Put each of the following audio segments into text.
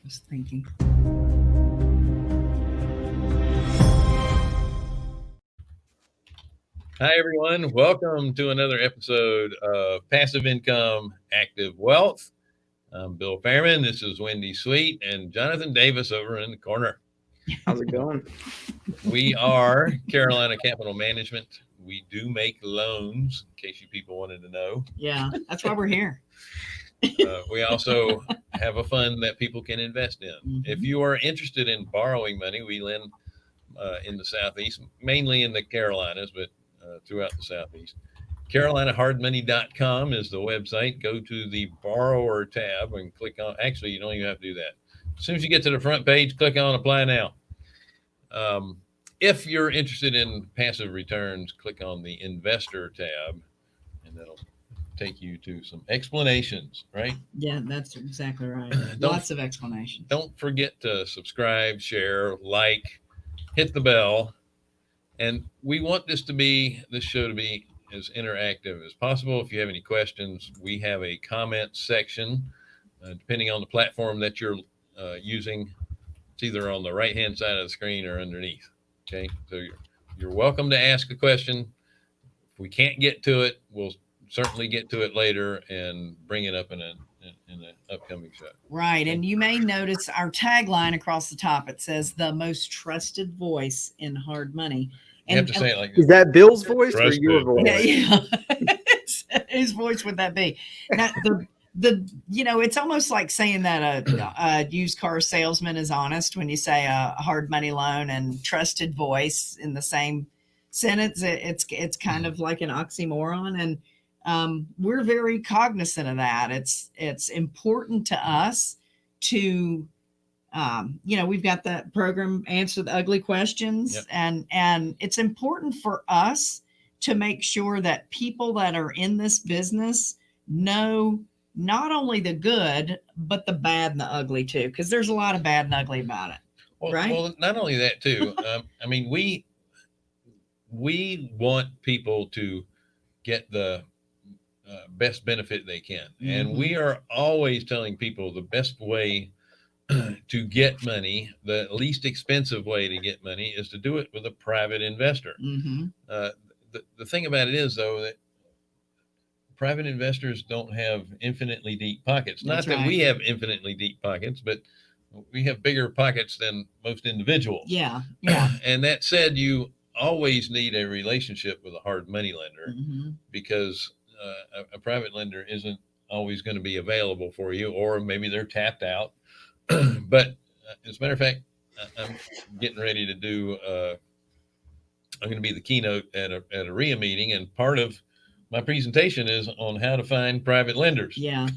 was thinking. Hi, everyone. Welcome to another episode of Passive Income Active Wealth. I'm Bill Fairman. This is Wendy Sweet and Jonathan Davis over in the corner. How's it going? We are Carolina Capital Management. We do make loans, in case you people wanted to know. Yeah, that's why we're here. We also have a fund that people can invest in. Mhm. If you are interested in borrowing money, we lend in the Southeast, mainly in the Carolinas, but throughout the Southeast. CarolinaHardMoney.com is the website. Go to the borrower tab and click on, actually, you don't even have to do that. As soon as you get to the front page, click on apply now. If you're interested in passive returns, click on the investor tab and that'll take you to some explanations, right? Yeah, that's exactly right. Lots of explanations. Don't forget to subscribe, share, like, hit the bell. And we want this show to be as interactive as possible. If you have any questions, we have a comment section, depending on the platform that you're using. It's either on the right-hand side of the screen or underneath. Okay, so you're welcome to ask a question. If we can't get to it, we'll certainly get to it later and bring it up in an upcoming show. Right, and you may notice our tagline across the top. It says the most trusted voice in hard money. You have to say it like this. Is that Bill's voice or Trusted your voice? Yeah. Whose voice would that be? Now, it's almost like saying that a used car salesman is honest when you say a hard money loan and trusted voice in the same sentence. It's kind of like an oxymoron, and we're very cognizant of that. It's important to us to we've got that program, Answer the Ugly Questions. Yep. And it's important for us to make sure that people that are in this business know not only the good, but the bad and the ugly too, because there's a lot of bad and ugly about it. Right? Well, not only that too. We want people to get the best benefit they can. Mm-hmm. And we are always telling people the best way to get money, the least expensive way to get money, is to do it with a private investor. Mm-hmm. The thing about it is, though, that private investors don't have infinitely deep pockets. That's Not that right. we have infinitely deep pockets, but we have bigger pockets than most individuals. Yeah. And that said, you always need a relationship with a hard money lender, mm-hmm. because a private lender isn't always going to be available for you, or maybe they're tapped out. But as a matter of fact, I'm getting ready to do, I'm going to be the keynote at a RIA meeting, and part of my presentation is on how to find private lenders. Yeah,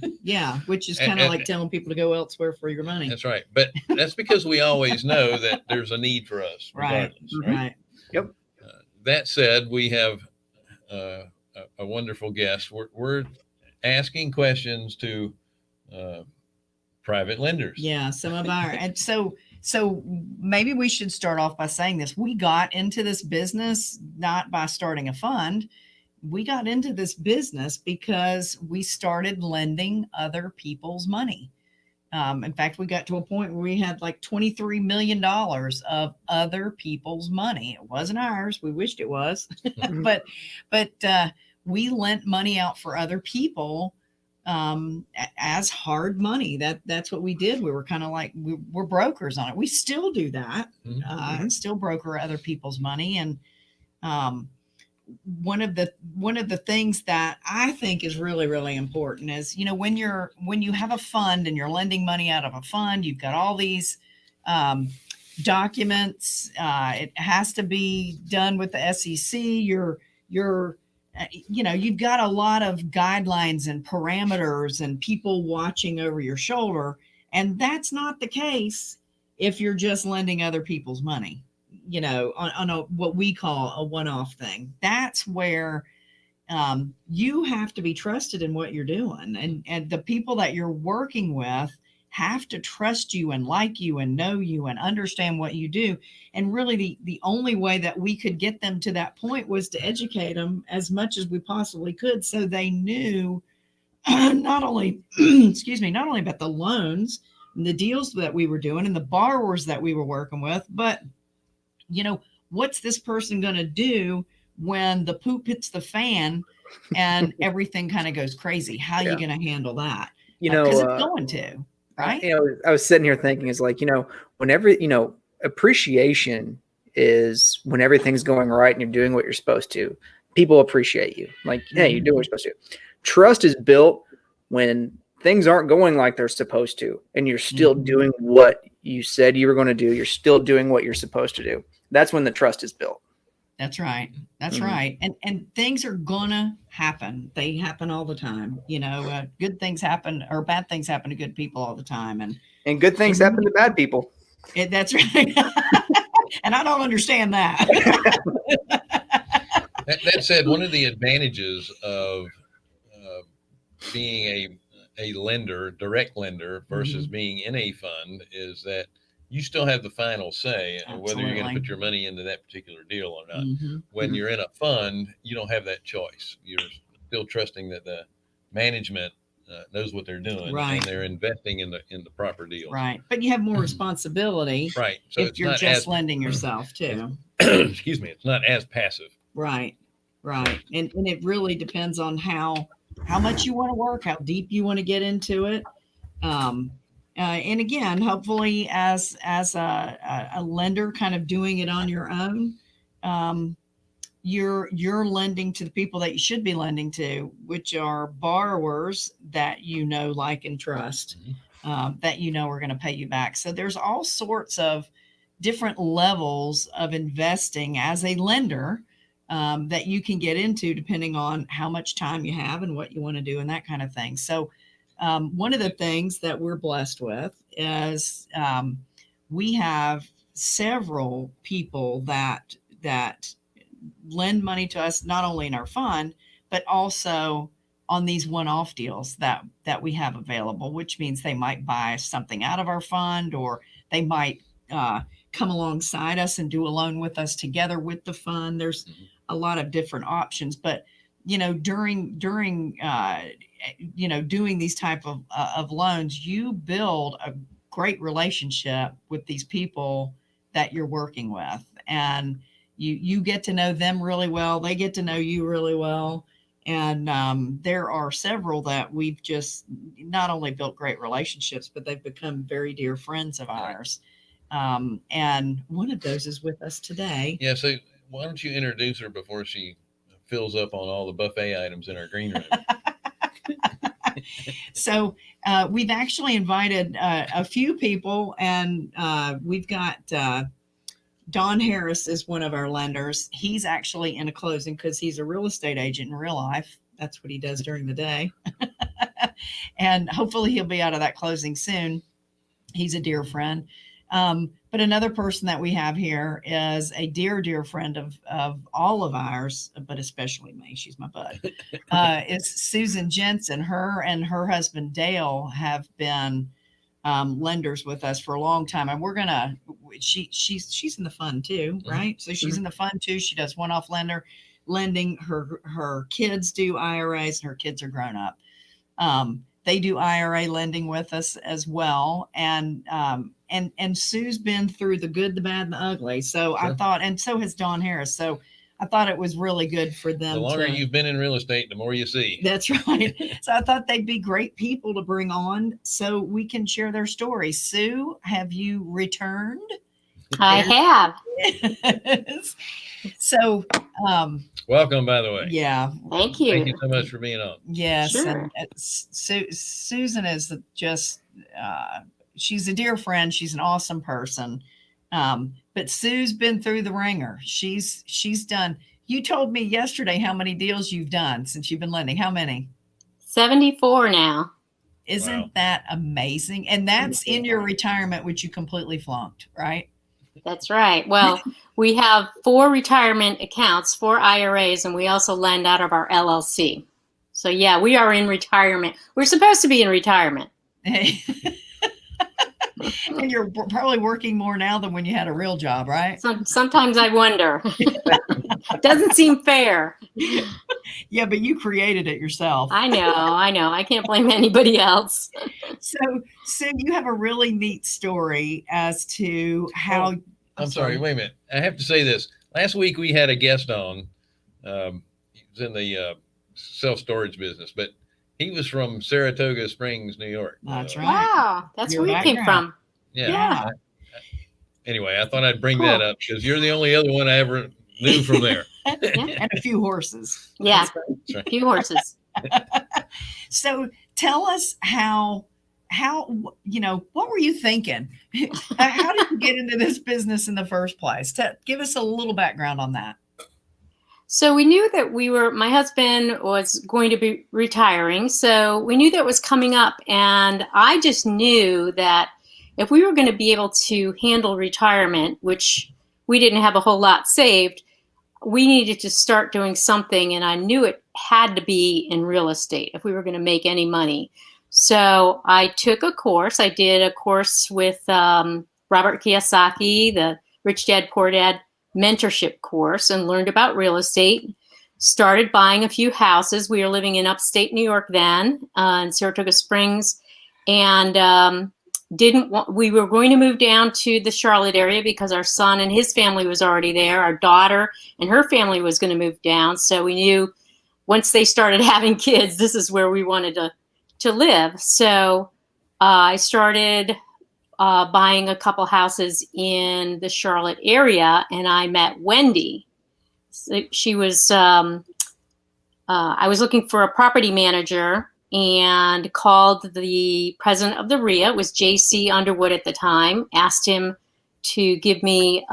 which is kind of like telling people to go elsewhere for your money. That's right. But that's because we always know that there's a need for us regardless. Right. Yep. That said, we have a wonderful guest. We're asking questions to private lenders. Yeah, some of our, and so maybe we should start off by saying this. We got into this business not by starting a fund. We got into this business because we started lending other people's money. In fact, we got to a point where we had like $23 million of other people's money. It wasn't ours. We wished it was, but we lent money out for other people as hard money. That's what we did. We were kind of like, we're brokers on it. We still do that. Mm-hmm. Still broker other people's money. And one of the things that I think is really, really important is, when you have a fund and you're lending money out of a fund, you've got all these documents. It has to be done with the SEC. You've got a lot of guidelines and parameters and people watching over your shoulder. And that's not the case if you're just lending other people's money, on what we call a one-off thing. That's where you have to be trusted in what you're doing. And the people that you're working with have to trust you and like you and know you and understand what you do. And really the only way that we could get them to that point was to educate them as much as we possibly could, so they knew not only about the loans, the deals that we were doing and the borrowers that we were working with. But, what's this person going to do when the poop hits the fan and everything kind of goes crazy? How are you going to handle that? Because it's going to, right? I was sitting here thinking, is like, whenever, appreciation is when everything's going right and you're doing what you're supposed to. People appreciate you. Like, hey, you're doing what you're supposed to. Trust is built when things aren't going like they're supposed to, and you're still doing what you said you were going to do. You're still doing what you're supposed to do. That's when the trust is built. That's right. That's right. And things are gonna happen. They happen all the time. Good things happen, or bad things happen to good people all the time. And good things happen to bad people. That's right. And I don't understand that. That said, one of the advantages of being a lender, direct lender, versus being in a fund is that you still have the final say on whether you're going to put your money into that particular deal or not. When you're in a fund, you don't have that choice. You're still trusting that the management knows what they're doing, and they're investing in the proper deal. Right. But you have more responsibility. Right. So if you're just lending yourself too. Excuse me. It's not as passive. Right. Right. And it really depends on how much you want to work, how deep you want to get into it. And again, hopefully as a lender kind of doing it on your own, you're lending to the people that you should be lending to, which are borrowers that like and trust, that are going to pay you back. So there's all sorts of different levels of investing as a lender that you can get into depending on how much time you have and what you want to do and that kind of thing. So one of the things that we're blessed with is we have several people that lend money to us, not only in our fund, but also on these one-off deals that we have available, which means they might buy something out of our fund, or they might come alongside us and do a loan with us together with the fund. There's a lot of different options, but during doing these type of loans, you build a great relationship with these people that you're working with, and you get to know them really well. They get to know you really well. And there are several that we've just not only built great relationships, but they've become very dear friends of ours. And one of those is with us today. Yeah. So why don't you introduce her before she fills up on all the buffet items in our green room? So we've actually invited a few people, and we've got Don Harris is one of our lenders. He's actually in a closing because he's a real estate agent in real life. That's what he does during the day. And hopefully he'll be out of that closing soon. He's a dear friend. But another person that we have here is a dear, dear friend of all of ours, but especially me. She's my bud. Is Susan Jensen. Her and her husband Dale have been lenders with us for a long time, and we're gonna. She's in the fund too, right? So she's in the fund too. She does one-off lending. Her kids do IRAs, and her kids are grown up. They do IRA lending with us as well, and Sue's been through the good, the bad, and the ugly. So sure. I thought, and so has Don Harris. So I thought it was really good for them. The longer you've been in real estate, the more you see. That's right. So I thought they'd be great people to bring on so we can share their stories. Sue, have you returned? I have. Yes. So, welcome, by the way. Yeah. Thank you. Thank you so much for being on. Yes. Sure. And Susan is just, she's a dear friend. She's an awesome person. But Sue's been through the ringer. She's done. You told me yesterday how many deals you've done since you've been lending. How many? 74 now. Isn't that amazing? And that's in your retirement, which you completely flunked, right? That's right. Well, we have 4 retirement accounts, 4 IRAs, and we also lend out of our LLC. So yeah, we are in retirement. We're supposed to be in retirement. And you're probably working more now than when you had a real job, right? Sometimes I wonder. Doesn't seem fair. Yeah, but you created it yourself. I know. I can't blame anybody else. So you have a really neat story as to how. I'm sorry. Wait a minute. I have to say this. Last week we had a guest on. He was in the self-storage business, but he was from Saratoga Springs, New York. That's right. Wow. That's Your where you came background. from. Yeah. Anyway, I thought I'd bring that up because you're the only other one I ever knew from there. And a few horses. Yeah. That's right. A few horses. So tell us how what were you thinking? How did you get into this business in the first place? Give us a little background on that. So we knew that my husband was going to be retiring. So we knew that was coming up. And I just knew that if we were going to be able to handle retirement, which we didn't have a whole lot saved, we needed to start doing something. And I knew it had to be in real estate if we were going to make any money. So I took a course. I did a course with Robert Kiyosaki, the Rich Dad, Poor Dad mentorship course, and learned about real estate. Started buying a few houses. We were living in upstate New York then, in Saratoga Springs, and we were going to move down to the Charlotte area because our son and his family was already there. Our daughter and her family was going to move down. So we knew once they started having kids, this is where we wanted to live. So I started buying a couple houses in the Charlotte area, and I met Wendy. So she was, I was looking for a property manager and called the president of the RIA. It was J.C. Underwood at the time, asked him to give me,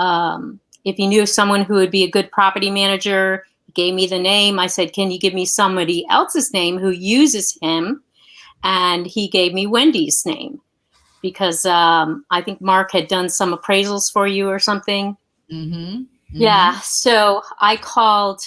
if he knew someone who would be a good property manager. He gave me the name. I said, can you give me somebody else's name who uses him? And he gave me Wendy's name because I think Mark had done some appraisals for you or something. Mm-hmm. Mm-hmm. Yeah. So I called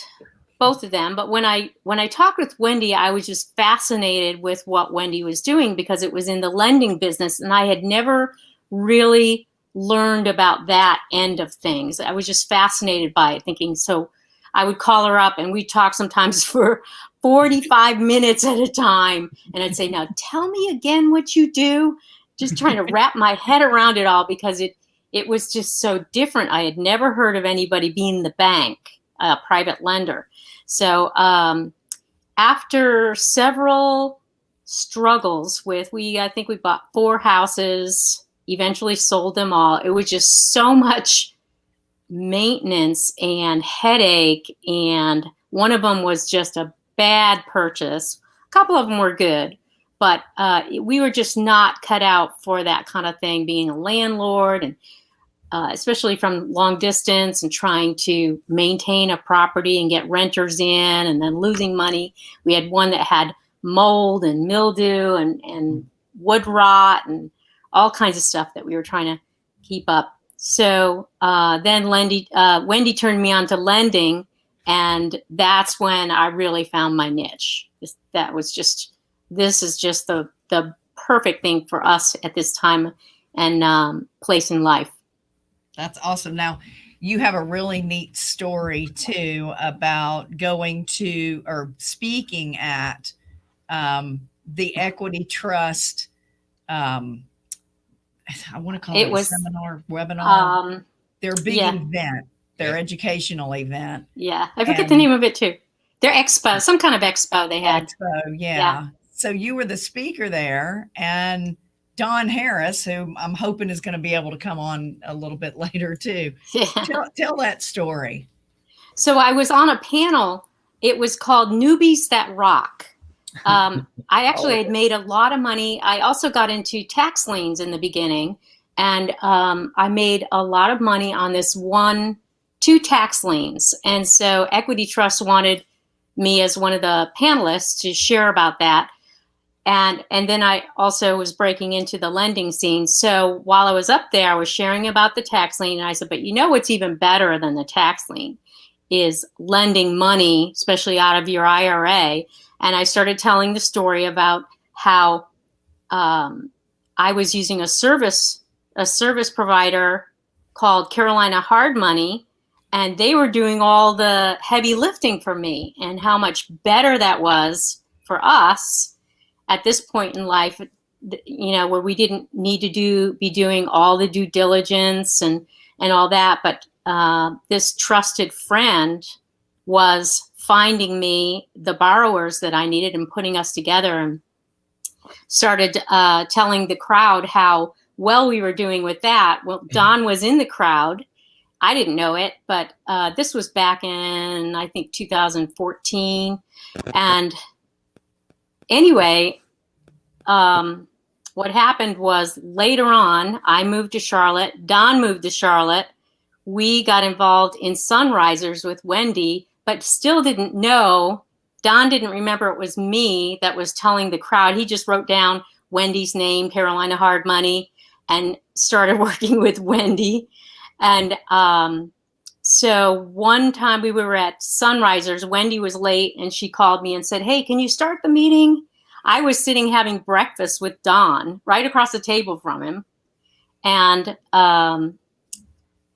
both of them. But when I talked with Wendy, I was just fascinated with what Wendy was doing because it was in the lending business. And I had never really learned about that end of things. I was just fascinated by it, thinking, so I would call her up and we'd talk sometimes for 45 minutes at a time. And I'd say, now tell me again what you do. Just trying to wrap my head around it all because it was just so different. I had never heard of anybody being the bank, a private lender. So after several struggles I think we bought 4 houses, eventually sold them all. It was just so much maintenance and headache. And one of them was just a bad purchase. A couple of them were good, but we were just not cut out for that kind of thing, being a landlord, and especially from long distance and trying to maintain a property and get renters in and then losing money. We had one that had mold and mildew and wood rot and all kinds of stuff that we were trying to keep up. So then Wendy turned me on to lending, and that's when I really found my niche. This is just the perfect thing for us at this time and place in life. That's awesome. Now, you have a really neat story too about going to or speaking at the Equity Trust. I want to call it a seminar, webinar. Their big event, their educational event. Yeah, I forget the name of it too. Their expo, some kind of expo they had. Expo, yeah. So you were the speaker there, and Don Harris, who I'm hoping is going to be able to come on a little bit later too. Yeah. Tell that story. So I was on a panel. It was called Newbies That Rock. I actually had made a lot of money. I also got into tax liens in the beginning, and I made a lot of money on this 2 tax liens. And so Equity Trust wanted me as one of the panelists to share about that. And then I also was breaking into the lending scene. So while I was up there, I was sharing about the tax lien. And I said, but you know what's even better than the tax lien is lending money, especially out of your IRA. And I started telling the story about how I was using a service provider called Carolina Hard Money. and they were doing all the heavy lifting for me, and how much better that was for us at this point in life, where we didn't need to be doing all the due diligence and all that. But this trusted friend was finding me the borrowers that I needed and putting us together, and started telling the crowd how well we were doing with that. Well, Don was in the crowd. I didn't know it, but this was back in, I think, 2014. And anyway, what happened was later on, I moved to Charlotte. Don moved to Charlotte. We got involved in Sunrisers with Wendy, but still didn't know. Don didn't remember it was me that was telling the crowd. He just wrote down Wendy's name, Carolina Hard Money, and started working with Wendy. And so one time we were at Sunrisers, Wendy was late, and she called me and said, "Hey, can you start the meeting?" I was sitting having breakfast with Don right across the table from him. And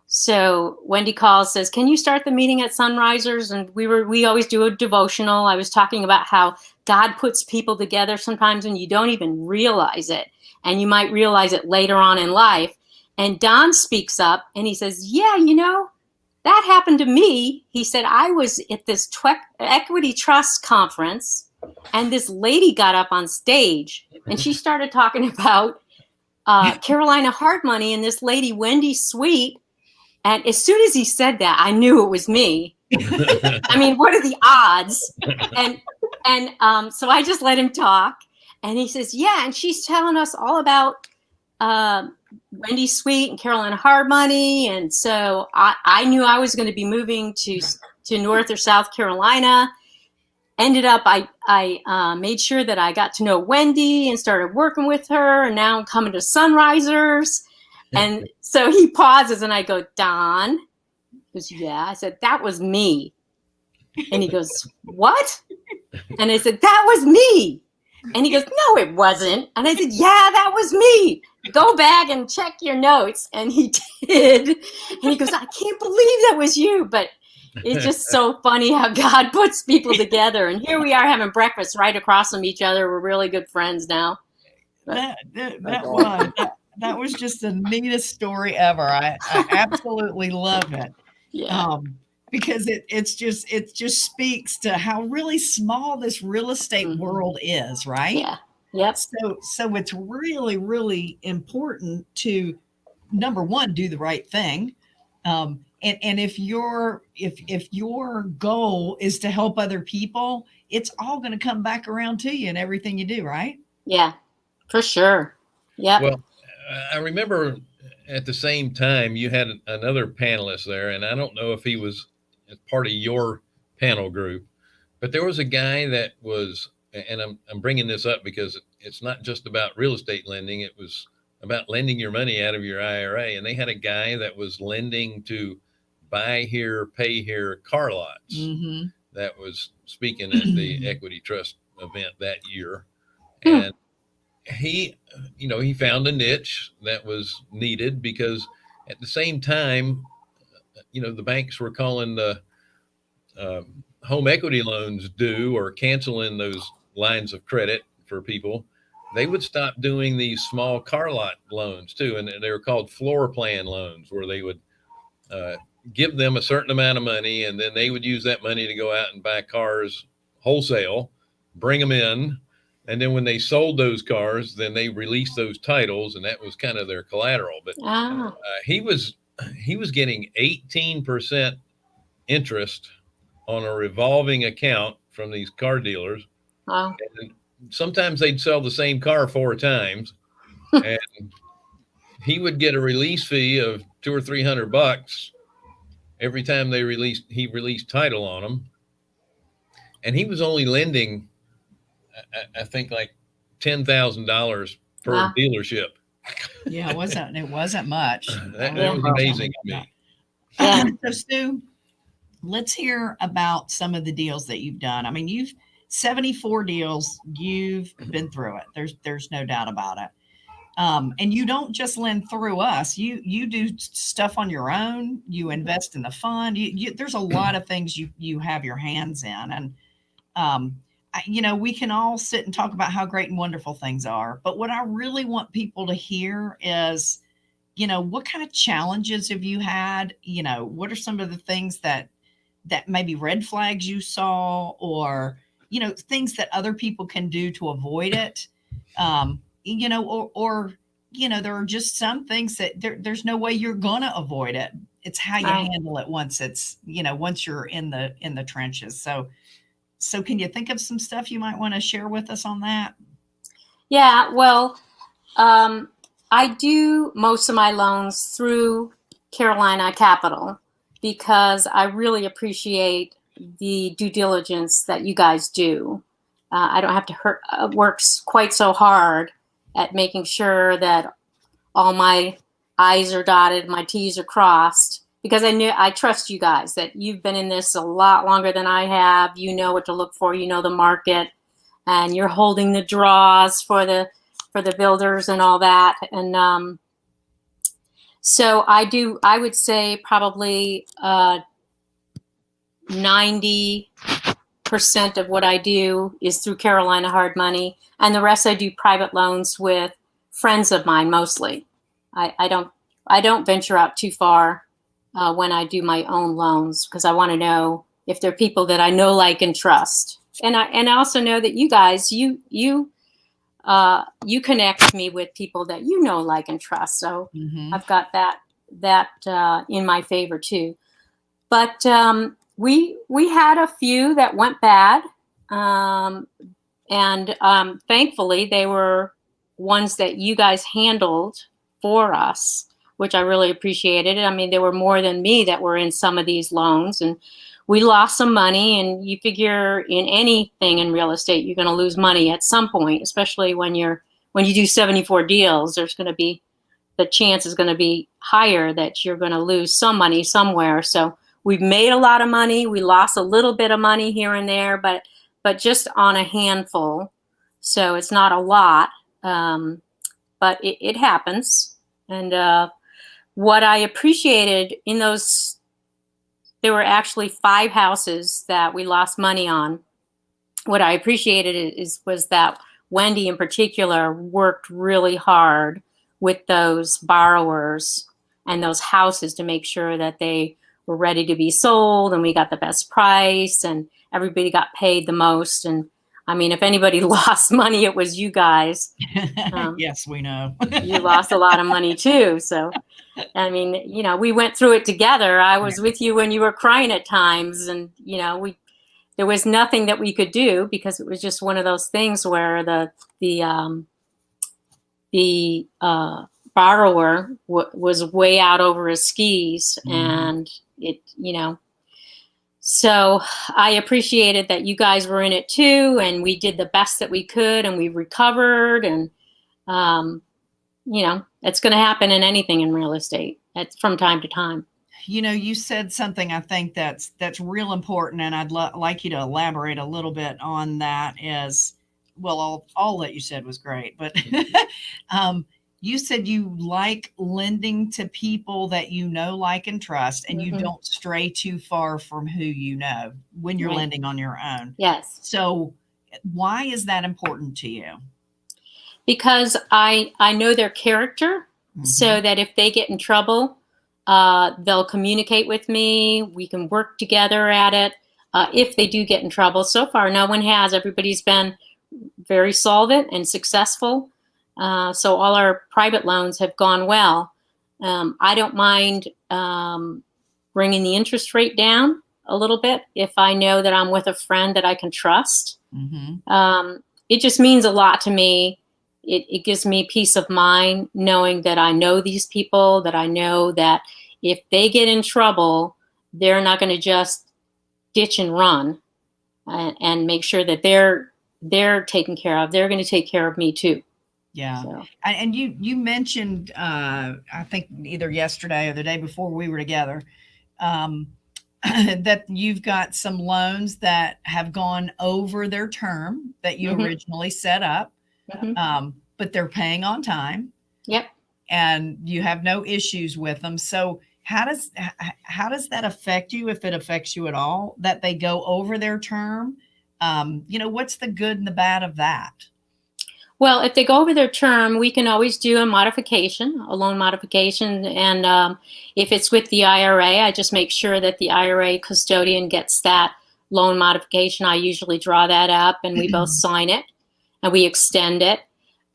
so Wendy calls, says, "Can you start the meeting at Sunrisers?" And we always do a devotional. I was talking about how God puts people together sometimes when you don't even realize it, and you might realize it later on in life. And Don speaks up and he says, "Yeah, that happened to me." He said, "I was at this equity trust conference, and this lady got up on stage and she started talking about Carolina Hard Money and this lady, Wendy Sweet." And as soon as he said that, I knew it was me. I mean, what are the odds? And so I just let him talk. And he says, "Yeah, and she's telling us all about Wendy Sweet and Carolina Hard Money." And so I knew I was going to be moving to North or South Carolina. Ended up, I made sure that I got to know Wendy and started working with her. And now I'm coming to Sunrisers. And so he pauses and I go, "Don?" He goes, "Yeah." I said, "That was me." And he goes, "What?" And I said, "That was me." And he goes, "No, it wasn't." And I said, "Yeah, that was me. Go back and check your notes." And he did. And he goes, "I can't believe that was you." But it's just so funny how God puts people together. And here we are having breakfast right across from each other. We're really good friends now. That was just the neatest story ever. I absolutely love it. Yeah. Because it just speaks to how really small this real estate world is, right? Yeah. Yep. So it's really, really important to, number one, do the right thing. And if your goal is to help other people, it's all going to come back around to you in everything you do, right? Yeah, for sure. Yeah. Well, I remember at the same time you had another panelist there, and I don't know if he was part of your panel group, but there was a guy that was, and I'm bringing this up because it's not just about real estate lending. It was about lending your money out of your IRA. And they had a guy that was lending to buy here, pay here car lots. Mm-hmm. That was speaking at the Equity Trust event that year. And he found a niche that was needed because at the same time, the banks were calling the home equity loans due or canceling those lines of credit for people. They would stop doing these small car lot loans too. And they were called floor plan loans, where they would give them a certain amount of money, and then they would use that money to go out and buy cars wholesale, bring them in. And then when they sold those cars, then they released those titles, and that was kind of their collateral. But he was getting 18% interest on a revolving account from these car dealers. Wow. And sometimes they'd sell the same car 4 times, and he would get a release fee of $200 or $300 every time he released title on them. And he was only lending, I think, like $10,000 per dealership. Yeah, it wasn't much. That was amazing to me. So Stu, let's hear about some of the deals that you've done. I mean, you've 74 deals. You've been through it. There's no doubt about it. And you don't just lend through us. You do stuff on your own. You invest in the fund. There's a lot of things you have your hands in. And we can all sit and talk about how great and wonderful things are. But what I really want people to hear is, what kind of challenges have you had? What are some of the things that maybe red flags you saw, or, things that other people can do to avoid it? Or there are just some things that there's no way you're gonna avoid it. It's how you Right. handle it once once you're in the trenches. So can you think of some stuff you might want to share with us on that? Yeah, well, I do most of my loans through Carolina Capital because I really appreciate the due diligence that you guys do. I don't have to work quite so hard at making sure that all my I's are dotted, my T's are crossed, because I trust you guys, that you've been in this a lot longer than I have. You know what to look for, you know the market, and you're holding the draws for the builders and all that. And so I would say probably 90% of what I do is through Carolina Hard Money, and the rest I do private loans with friends of mine mostly. I don't venture out too far when I do my own loans, because I want to know if they're people that I know, like, and trust. And I also know that you guys, you connect me with people that you know, like, and trust. So I've got that in my favor too. But we had a few that went bad, and thankfully they were ones that you guys handled for us, which I really appreciated. I mean, there were more than me that were in some of these loans, and we lost some money. And you figure in anything in real estate, you're going to lose money at some point, especially when you do 74 deals. There's going to be, the chance is going to be higher that you're going to lose some money somewhere. So we've made a lot of money. We lost a little bit of money here and there, but just on a handful. So it's not a lot, but it happens. And what I appreciated in those, there were actually 5 houses that we lost money on. What I appreciated was that Wendy in particular worked really hard with those borrowers and those houses to make sure that they were ready to be sold, and we got the best price, and everybody got paid the most. And I mean, if anybody lost money, it was you guys. Yes, we know. You lost a lot of money too. So, I mean, we went through it together. I was with you when you were crying at times, and there was nothing that we could do, because it was just one of those things where the borrower was way out over his skis, and so I appreciated that you guys were in it too, and we did the best that we could, and we recovered. And it's going to happen in anything in real estate from time to time. You said something I think that's real important, and I'd like you to elaborate a little bit on that. All that you said was great, but you said you like lending to people that you know, like, and trust, and you don't stray too far from who you know when you're lending on your own. Yes. So why is that important to you? Because I know their character, so that if they get in trouble, they'll communicate with me. We can work together at it. If they do get in trouble, so far no one has. Everybody's been very solvent and successful. So all our private loans have gone well. I don't mind bringing the interest rate down a little bit if I know that I'm with a friend that I can trust. It just means a lot to me. It gives me peace of mind knowing that I know these people, that I know that if they get in trouble, they're not going to just ditch and run, and make sure that they're taken care of. They're going to take care of me too. Yeah. So. And you mentioned, I think either yesterday or the day before we were together, that you've got some loans that have gone over their term that you originally set up, but they're paying on time. Yep. and you have no issues with them. So how does that affect you, if it affects you at all, that they go over their term? What's the good and the bad of that? Well, if they go over their term, we can always do a modification, a loan modification. And if it's with the IRA, I just make sure that the IRA custodian gets that loan modification. I usually draw that up and we both sign it and we extend it.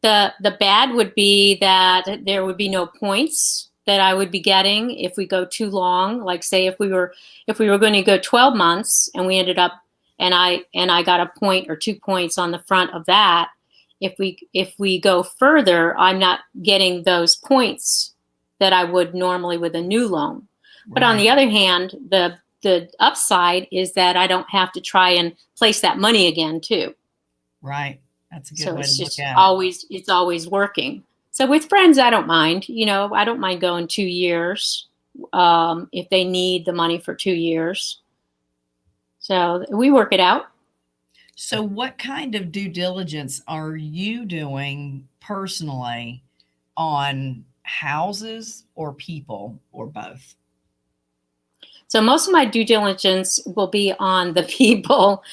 The bad would be that there would be no points that I would be getting if we go too long. Like say if we were going to go 12 months and we ended up and I got a point or 2 points on the front of that. If we go further, I'm not getting those points that I would normally with a new loan. But on the other hand, the upside is that I don't have to try and place that money again too. Right. That's a good So way it's to just look at it's always working. So with friends, I don't mind. I don't mind going 2 years if they need the money for 2 years. So we work it out. So what kind of due diligence are you doing personally on houses or people or both? So most of my due diligence will be on the people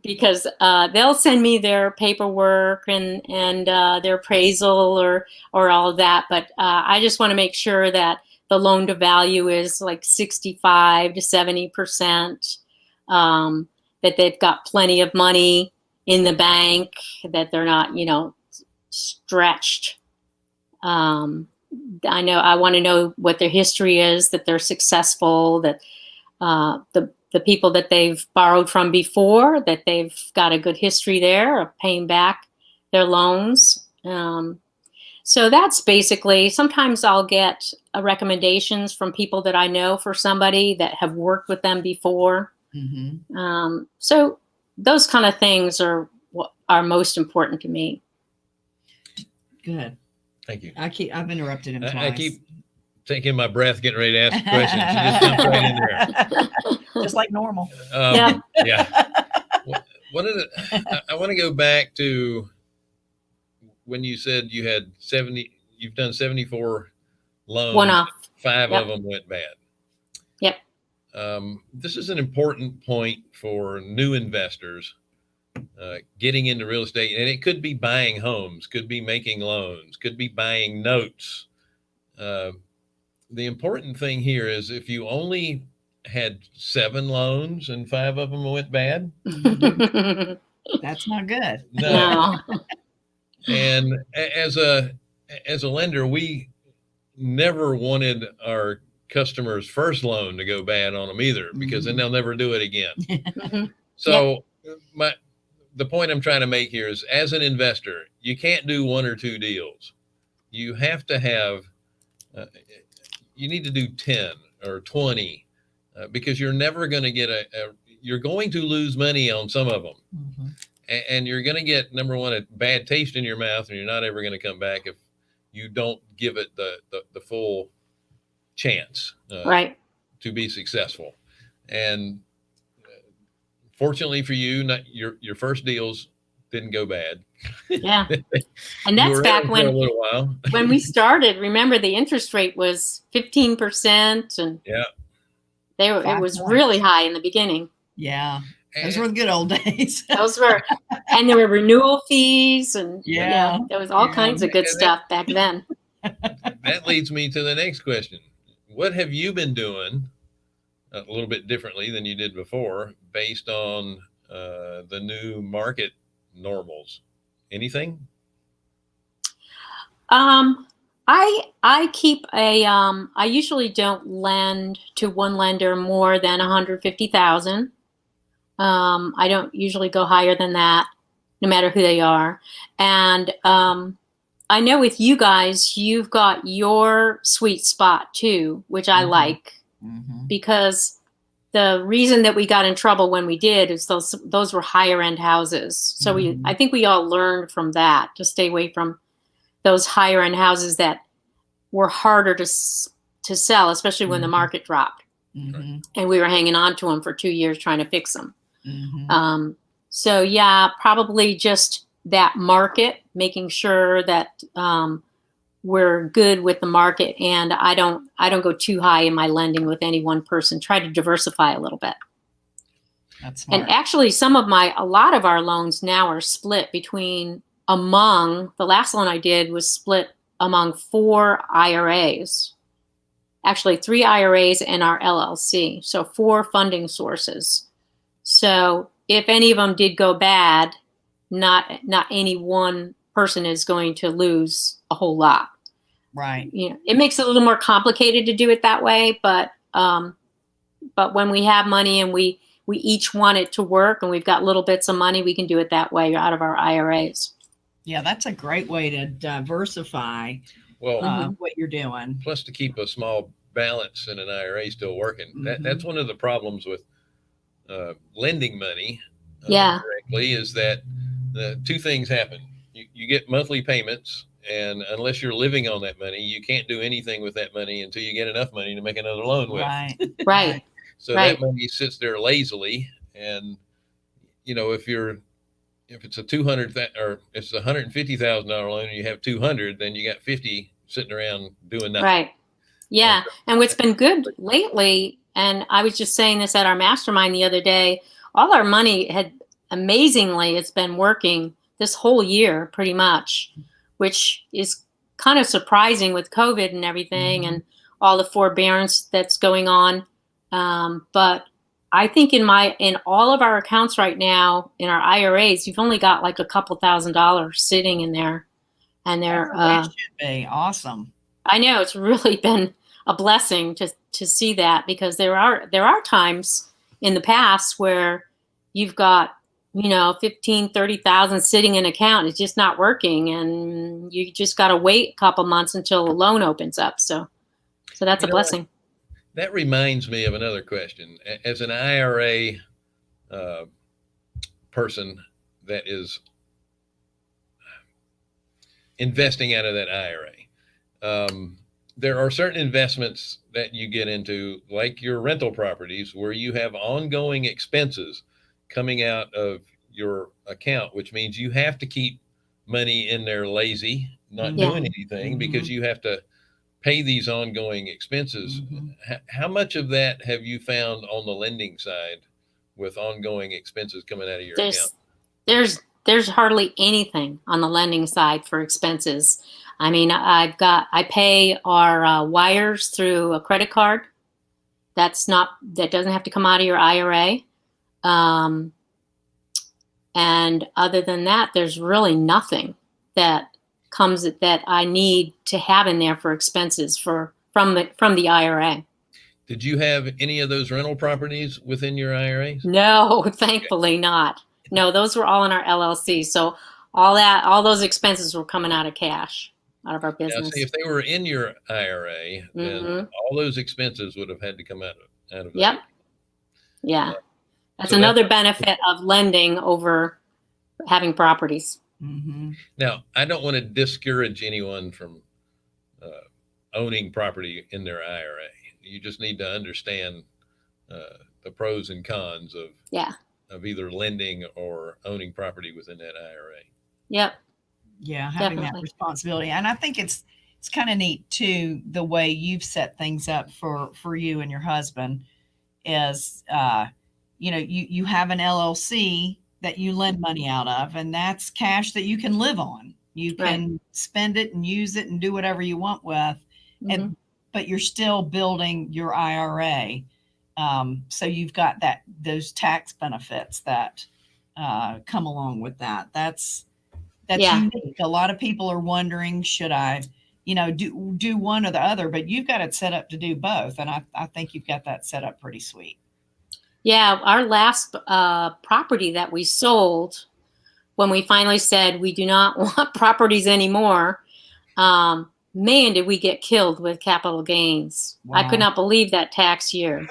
because they'll send me their paperwork and their appraisal or all of that. But I just want to make sure that the loan to value is like 65 to 70%, that they've got plenty of money in the bank, that they're not, stretched. I want to know what their history is, that they're successful, that the people that they've borrowed from before, that they've got a good history there of paying back their loans. So that's basically, sometimes I'll get recommendations from people that I know for somebody that have worked with them before. Mm-hmm. So those kind of things are what are most important to me. Good. Thank you. I've interrupted him twice. I keep taking my breath, getting ready to ask a question. She just jumped right in there. Just like normal. Yeah. I want to go back to when you said you had you've done 74 loans. 1 off. 5 of them went bad. Yep. This is an important point for new investors getting into real estate, and it could be buying homes, could be making loans, could be buying notes. The important thing here is if you only had 7 loans and 5 of them went bad, that's not good. No. And as a lender, we never wanted our customers' first loan to go bad on them either, because then they'll never do it again. So the point I'm trying to make here is, as an investor, you can't do 1 or 2 deals. You have to have, you need to do 10 or 20 because you're never going to get you're going to lose money on some of them. Mm-hmm. And you're going to get, number one, a bad taste in your mouth, and you're not ever going to come back if you don't give it the full chance to be successful. And fortunately for you, your first deals didn't go bad. Yeah. And that's back when, for a little while. When we started, remember the interest rate was 15%, and it was really high in the beginning. Yeah. Those were the good old days. And there were renewal fees, and there was all kinds of good stuff back then. That leads me to the next question. What have you been doing a little bit differently than you did before based on the new market normals? Anything? I keep I usually don't lend to one lender more than 150,000. I don't usually go higher than that, no matter who they are. And I know with you guys, you've got your sweet spot too, which I like, because the reason that we got in trouble when we did is those were higher end houses. So I think we all learned from that to stay away from those higher end houses that were harder to sell, especially when the market dropped. And we were hanging on to them for 2 years trying to fix them. So probably just that market, making sure that we're good with the market, and I don't go too high in my lending with any one person. Try to diversify a little bit. That's smart. And actually, a lot of our loans now are split among the last loan I did was split among 4 IRAs. Actually, 3 IRAs and our LLC. So 4 funding sources. So if any of them did go bad, not any one person is going to lose a whole lot. Right. It makes it a little more complicated to do it that way, but when we have money and we each want it to work and we've got little bits of money, we can do it that way out of our IRAs. Yeah, that's a great way to diversify what you're doing. Plus, to keep a small balance in an IRA still working. That's one of the problems with lending money directly, is that the 2 things happen. You get monthly payments, and unless you're living on that money, you can't do anything with that money until you get enough money to make another loan with. Right. So that money sits there lazily, and if it's a it's a $150,000 loan and you have 200, then you got 50 sitting around doing nothing. Right. Yeah. And what's been good lately, and I was just saying this at our mastermind the other day, all our money amazingly, it's been working this whole year pretty much, which is kind of surprising with COVID and everything and all the forbearance that's going on. But I think in all of our accounts right now, in our IRAs, you've only got like a couple $1,000s sitting in there, and they're that should be awesome. I know, it's really been a blessing to see that, because there are times in the past where you've got 15, 30,000 sitting in an account. It's just not working, and you just got to wait a couple months until a loan opens up. So that's a blessing. That reminds me of another question. As an IRA person that is investing out of that IRA, there are certain investments that you get into, like your rental properties, where you have ongoing expenses coming out of your account, which means you have to keep money in there lazy, not doing anything, because you have to pay these ongoing expenses. How much of that have you found on the lending side with ongoing expenses coming out of your account? There's hardly anything on the lending side for expenses. I mean, I pay our wires through a credit card. That doesn't have to come out of your IRA. And other than that, there's really nothing that I need to have in there for expenses from the IRA. Did you have any of those rental properties within your IRAs? No, thankfully not. No, those were all in our LLC. So all those expenses were coming out of cash, out of our business. Now, see, if they were in your IRA, then all those expenses would have had to come out of that. Yep. Yeah. That's another benefit of lending over having properties. Now, I don't want to discourage anyone from owning property in their IRA. You just need to understand the pros and cons of either lending or owning property within that IRA. Yep. Yeah, having that responsibility. And I think it's kind of neat too, the way you've set things up for you and your husband is, you have an LLC that you lend money out of, and that's cash that you can live on. You can spend it and use it and do whatever you want with, but you're still building your IRA. So you've got those tax benefits that come along with that. That's unique. A lot of people are wondering, should I, do one or the other, but you've got it set up to do both. And I think you've got that set up pretty sweet. Yeah, our last property that we sold, when we finally said we do not want properties anymore, man, did we get killed with capital gains. Wow. I could not believe that tax year.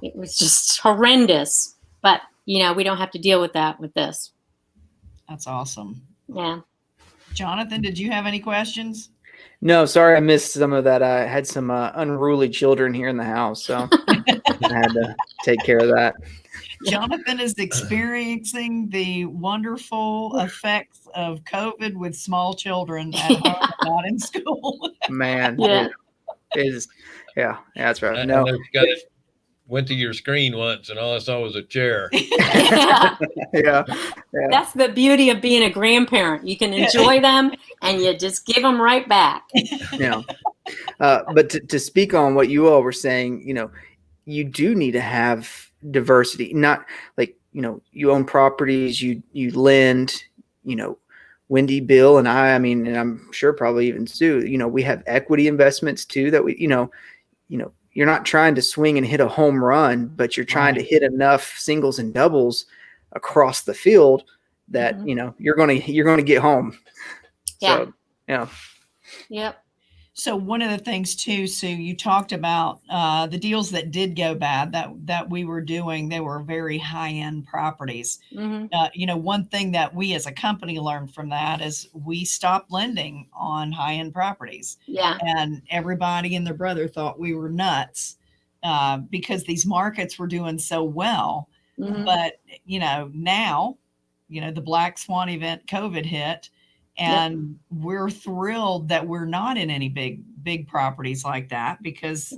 It was just horrendous. But, we don't have to deal with that with this. That's awesome. Yeah. Jonathan, did you have any questions? No, sorry, I missed some of that. I had some unruly children here in the house, so I had to take care of that. Jonathan is experiencing the wonderful effects of COVID with small children at home, and not in school. Man, Yeah. it is. Yeah, that's right. I No, know you got it. Went to your screen once, and all I saw was a chair. Yeah. yeah. That's the beauty of being a grandparent. You can enjoy them and you just give them right back. Yeah. But to speak on what you all were saying, you do need to have diversity. Not like, you own properties, you lend, Wendy, Bill, and I mean, and I'm sure probably even Sue, we have equity investments too that we, you're not trying to swing and hit a home run, but you're trying to hit enough singles and doubles across the field that, you're going to get home. Yeah. So, yeah. Yep. So one of the things too, Sue, you talked about the deals that did go bad that we were doing. They were very high-end properties. One thing that we as a company learned from that is we stopped lending on high-end properties. Yeah. And everybody and their brother thought we were nuts because these markets were doing so well. But, now, the Black Swan event, COVID hit. And we're thrilled that we're not in any big properties like that, because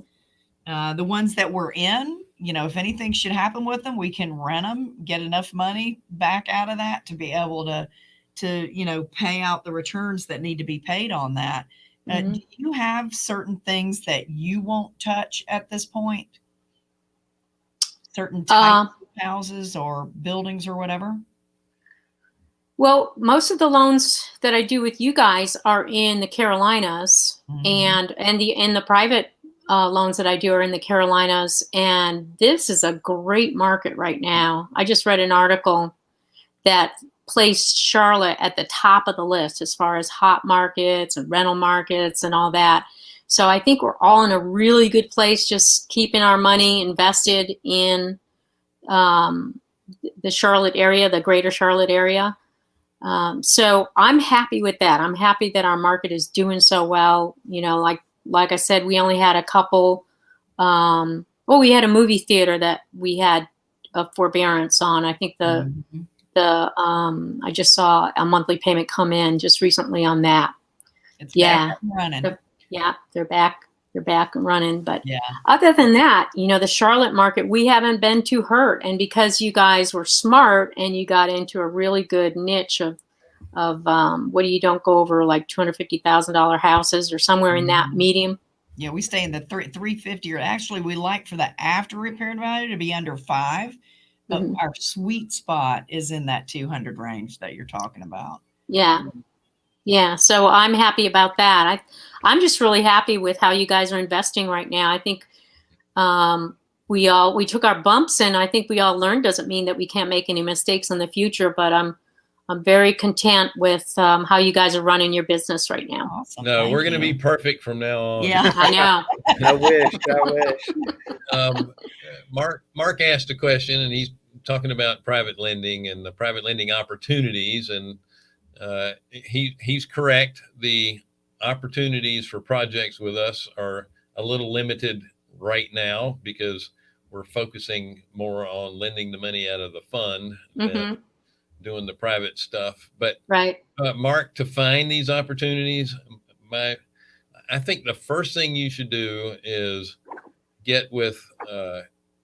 the ones that we're in, if anything should happen with them, we can rent them, get enough money back out of that to be able to pay out the returns that need to be paid on that. Do you have certain things that you won't touch at this point? Certain types of houses or buildings or whatever? Well, most of the loans that I do with you guys are in the Carolinas, and the private loans that I do are in the Carolinas. And this is a great market right now. I just read an article that placed Charlotte at the top of the list as far as hot markets and rental markets and all that. So I think we're all in a really good place, just keeping our money invested in the Charlotte area, the greater Charlotte area. So I'm happy with that. I'm happy that our market is doing so well. Like I said, we only had a couple. We had a movie theater that we had a forbearance on. I think I just saw a monthly payment come in just recently on that. It's back up and running. They're back. They're back and running. But other than that, the Charlotte market, we haven't been too hurt. And because you guys were smart and you got into a really good niche of you don't go over like $250,000 houses or somewhere in that medium. Yeah, we stay in the 350, or actually we like for the after repaired value to be under 5, but our sweet spot is in that 200 range that you're talking about. Yeah. So I'm happy about that. I'm just really happy with how you guys are investing right now. I think we took our bumps, and I think we all learned. Doesn't mean that we can't make any mistakes in the future, but I'm very content with how you guys are running your business right now. Awesome. No, we're going to be perfect from now on. Yeah, I know. I wish. Mark asked a question, and he's talking about private lending and the private lending opportunities, and he's correct. The opportunities for projects with us are a little limited right now because we're focusing more on lending the money out of the fund than doing the private stuff. But Mark, to find these opportunities, I think the first thing you should do is get with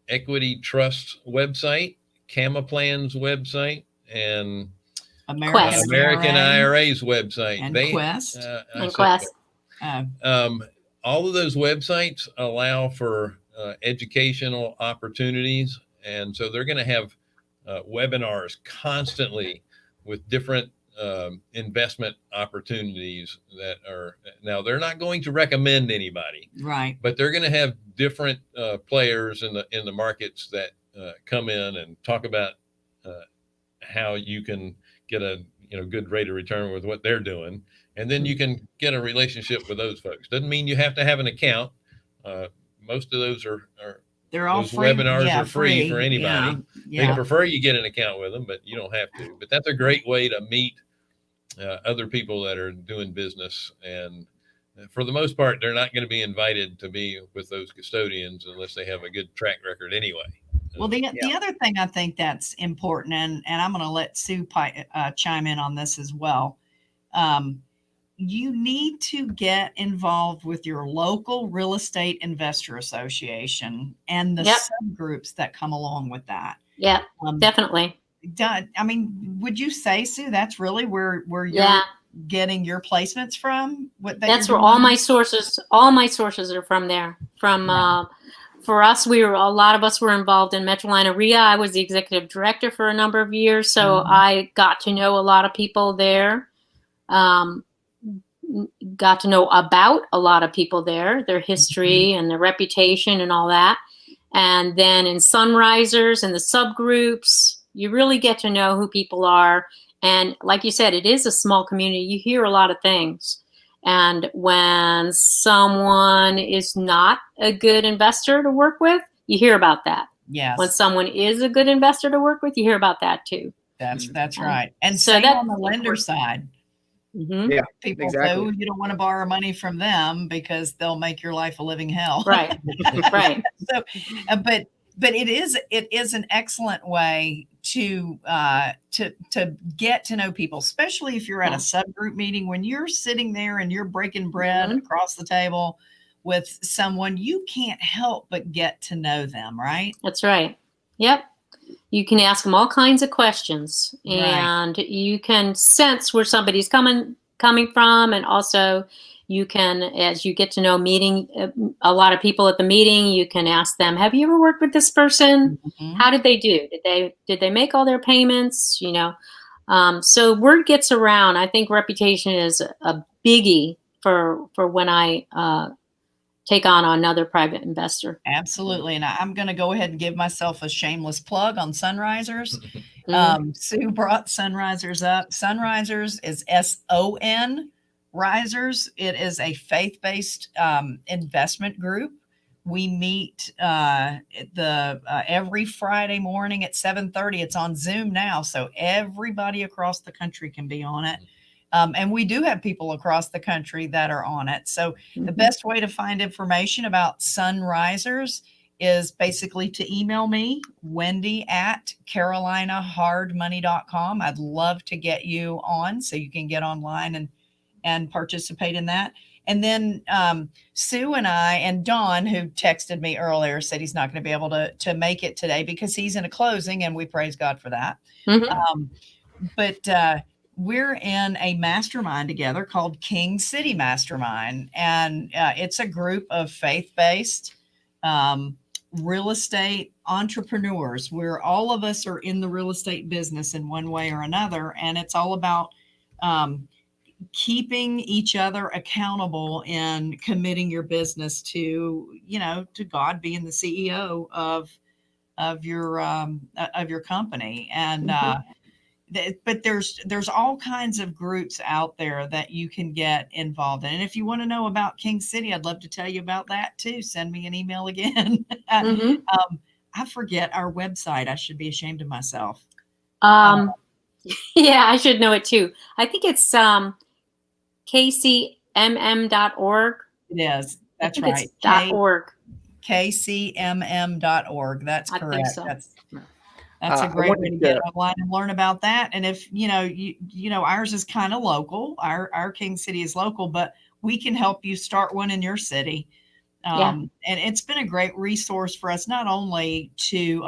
Equity Trust's website, Camaplan's website, and American IRA's website. And Quest. Quest. All of those websites allow for educational opportunities. And so they're going to have webinars constantly with different investment opportunities that are, now they're not going to recommend anybody, right? But they're going to have different players in the markets that come in and talk about how you can get a good rate of return with what they're doing, and then you can get a relationship with those folks. Doesn't mean you have to have an account. Most of those they're all those free. Webinars are free for anybody. Yeah. They prefer you get an account with them, but you don't have to. But that's a great way to meet other people that are doing business. And for the most part, they're not going to be invited to be with those custodians unless they have a good track record anyway. Well, the other thing I think that's important, and I'm going to let Sue chime in on this as well. You need to get involved with your local real estate investor association and the subgroups that come along with that. Yeah, definitely. I mean, would you say, Sue, that's really where you're getting your placements from? That's where all my sources are from there. For us, a lot of us were involved in Metrolina RIA. I was the executive director for a number of years, so I got to know a lot of people there. Got to know about a lot of people there, their history and their reputation and all that. And then in Sunrisers and the subgroups, you really get to know who people are. And like you said, it is a small community. You hear a lot of things. And when someone is not a good investor to work with, you hear about that. Yes. When someone is a good investor to work with, you hear about that too. That's right. And so same on the lender side. Yeah, people exactly. say you don't want to borrow money from them because they'll make your life a living hell. Right. Right. So, but it is an excellent way to get to know people, especially if you're at a subgroup meeting. When you're sitting there and you're breaking bread across the table with someone, you can't help but get to know them, right? That's right. Yep. You can ask them all kinds of questions, and you can sense where somebody's coming from, and also you can, as you get to know a lot of people at the meeting, you can ask them, "Have you ever worked with this person? How did they do? Did they make all their payments?" So word gets around. I think reputation is a biggie for when I take on another private investor. Absolutely. And I'm going to go ahead and give myself a shameless plug on Sunrisers. Sue brought Sunrisers up. Sunrisers is SON Risers. It is a faith-based investment group. We meet every Friday morning at 7:30. It's on Zoom now, so everybody across the country can be on it. And we do have people across the country that are on it. So the best way to find information about Sunrisers is basically to email me, wendy@carolinahardmoney.com. I'd love to get you on so you can get online and participate in that. And then Sue and I, and Don, who texted me earlier, said he's not going to be able to make it today because he's in a closing, and we praise God for that. But we're in a mastermind together called King City Mastermind. And it's a group of faith-based real estate entrepreneurs where all of us are in the real estate business in one way or another. And it's all about keeping each other accountable and committing your business to God being the CEO of your company. And but there's all kinds of groups out there that you can get involved in. And if you want to know about King City, I'd love to tell you about that too. Send me an email again. I forget our website. I should be ashamed of myself. Yeah, I should know it too. I think it's kcmm.org. It is. That's right. It's .org. kcmm.org. That's correct. I think so. That's a great way to get online and learn about that. And if ours is kind of local, our King City is local, but we can help you start one in your city. And it's been a great resource for us, not only to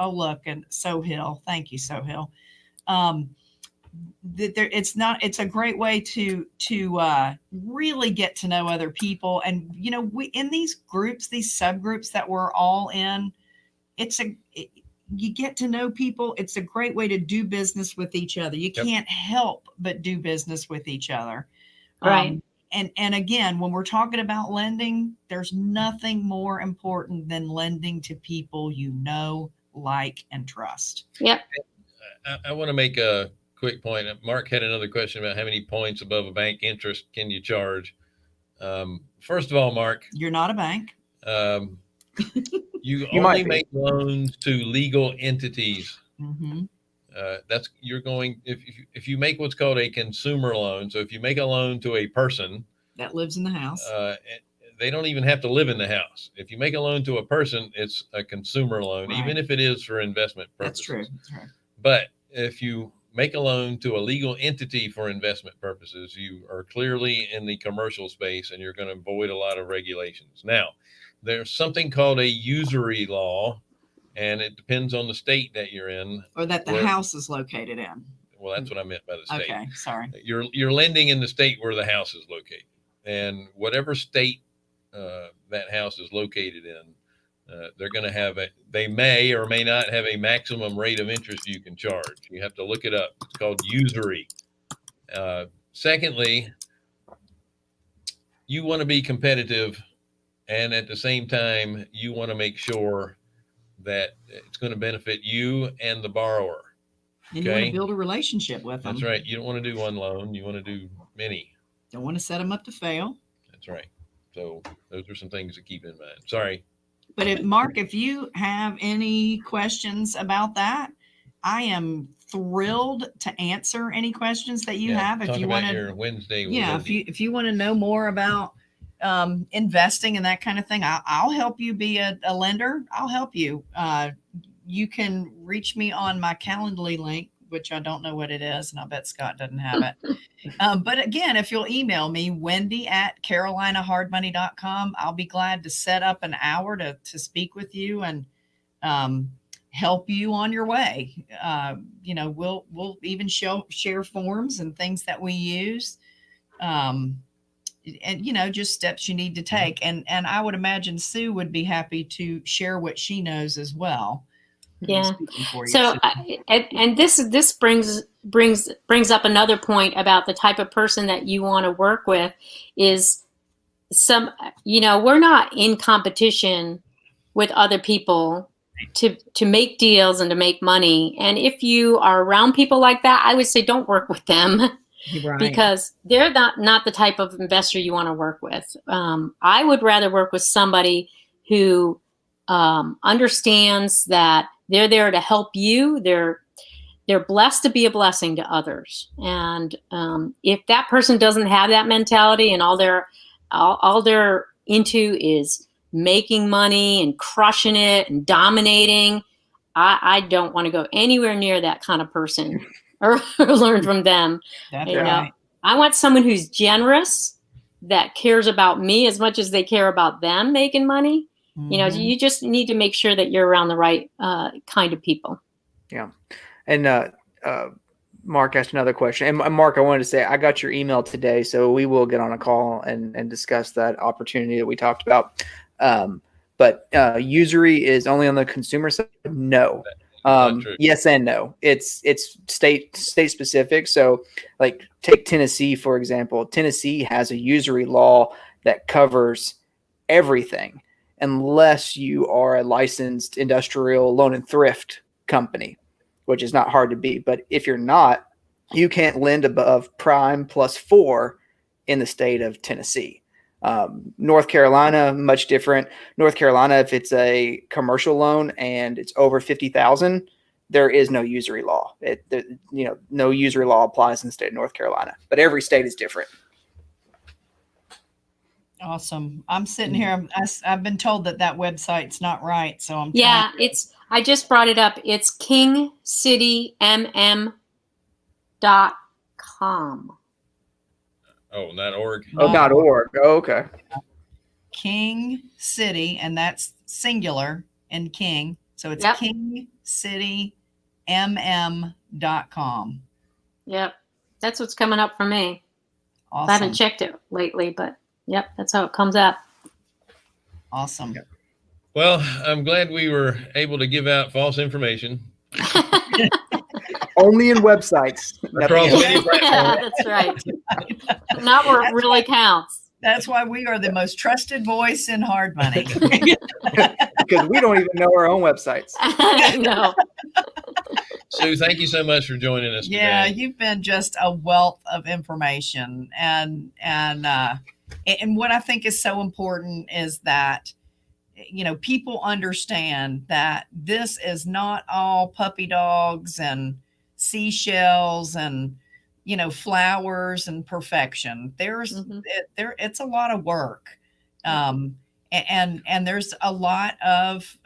and Sohill, thank you, Sohill. It's a great way to really get to know other people. And we in these groups, these subgroups that we're all in, you get to know people. It's a great way to do business with each other. You can't help but do business with each other. Right. And again, when we're talking about lending, there's nothing more important than lending to people you know, like, and trust. Yep. I want to make a quick point. Mark had another question about how many points above a bank interest can you charge? First of all, Mark, you're not a bank. You only make loans to legal entities. If you make what's called a consumer loan. So if you make a loan to a person that lives in the house, they don't even have to live in the house. If you make a loan to a person, it's a consumer loan, Right. even if it is for investment That's purposes. true. That's true. But if you make a loan to a legal entity for investment purposes, you are clearly in the commercial space and you're going to avoid a lot of regulations. Now, there's something called a usury law, and it depends on the state that you're in. Or that the house is located in. Well, that's what I meant by the state. Okay, sorry. You're lending in the state where the house is located, and whatever state that house is located in, they're going to have they may or may not have a maximum rate of interest you can charge. You have to look it up. It's called usury. Secondly, you want to be competitive, and at the same time, you want to make sure that it's going to benefit you and the borrower. And you want to build a relationship with them. That's right. You don't want to do one loan. You want to do many. Don't want to set them up to fail. That's right. So those are some things to keep in mind. Sorry. But Mark, if you have any questions about that, I am thrilled to answer any questions that you have. If you want to, your Wednesday, if you want to know more about investing and that kind of thing, I'll help you be a lender. I'll help you. You can reach me on my Calendly link, which I don't know what it is, and I bet Scott doesn't have it. But again, if you'll email me, wendy@carolinahardmoney.com, I'll be glad to set up an hour to speak with you and help you on your way. We'll even share forms and things that we use. And just steps you need to take. And I would imagine Sue would be happy to share what she knows as well. Yeah. So, and this brings up another point about the type of person that you want to work with is we're not in competition with other people to make deals and to make money. And if you are around people like that, I would say don't work with them. Right. Because they're not the type of investor you want to work with. I would rather work with somebody who understands that they're there to help you. They're blessed to be a blessing to others. And if that person doesn't have that mentality and all they're into is making money and crushing it and dominating, I don't want to go anywhere near that kind of person. Or learn from them. That's right. I want someone who's generous, that cares about me as much as they care about them making money. Mm-hmm. You just need to make sure that you're around the right kind of people. Yeah. And Mark asked another question. And Mark, I wanted to say, I got your email today, so we will get on a call and discuss that opportunity that we talked about. But usury is only on the consumer side? No. Yes and no. It's state specific. So like take Tennessee, for example. Tennessee has a usury law that covers everything unless you are a licensed industrial loan and thrift company, which is not hard to be. But if you're not, you can't lend above prime +4 in the state of Tennessee. North Carolina, much different. North Carolina, if it's a commercial loan and it's over $50,000, there is no usury law. No usury law applies in the state of North Carolina, but every state is different. Awesome. I'm sitting here. I've been told that website's not right, so I'm. I just brought it up. It's kingcitymm.com. Oh, not org. Oh, not org. Oh, okay. King City, and that's singular and King. So it's kingcitymm.com. Yep. That's what's coming up for me. Awesome. I haven't checked it lately, but yep, that's how it comes up. Awesome. Yep. Well, I'm glad we were able to give out false information. Only in websites. That's right. Not where it really counts. That's why we are the most trusted voice in hard money. Because we don't even know our own websites. I know. Sue, thank you so much for joining us today. Yeah, you've been just a wealth of information. And what I think is so important is that people understand that this is not all puppy dogs and seashells and flowers and perfection. It's a lot of work And there's a lot of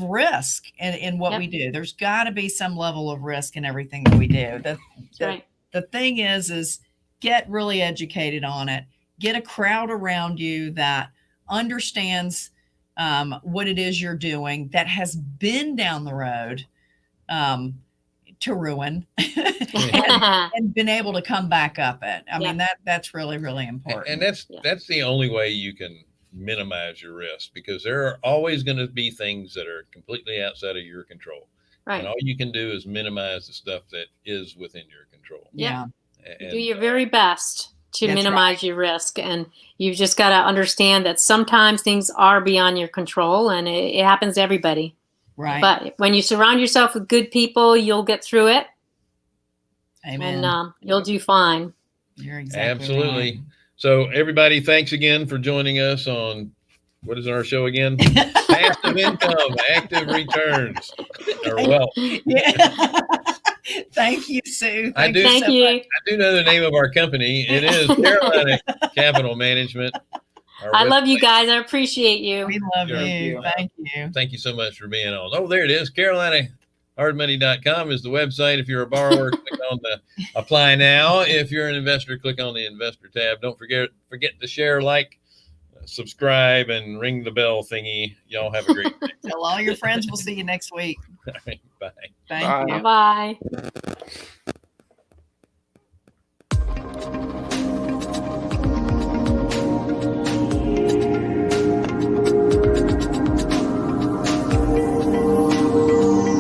risk in what we do. There's got to be some level of risk in everything that we do. The thing is get really educated on it. Get a crowd around you that understands what it is you're doing, that has been down the road to ruin and been able to come back up it. I mean, that's really, really important. And that's the only way you can minimize your risk, because there are always going to be things that are completely outside of your control. Right. And all you can do is minimize the stuff that is within your control. Yeah. And do your very best to minimize your risk. And you've just got to understand that sometimes things are beyond your control, and it happens to everybody. Right. But when you surround yourself with good people, you'll get through it. Amen. And you'll do fine. You're exactly absolutely right. So everybody, thanks again for joining us on, what is our show again? Passive income, active returns, or wealth. Yeah. Thank you, Sue. Thank you. I do know the name of our company. It is Carolina Capital Management. I love you guys. I appreciate you. We love you. Thank you. Thank you so much for being on. Oh, there it is. CarolinaHardMoney.com is the website. If you're a borrower, click on the apply now. If you're an investor, click on the investor tab. Don't forget to share, like, subscribe, and ring the bell thingy. Y'all have a great day. Tell all your friends. We'll see you next week. All right, bye. Thank you. Bye.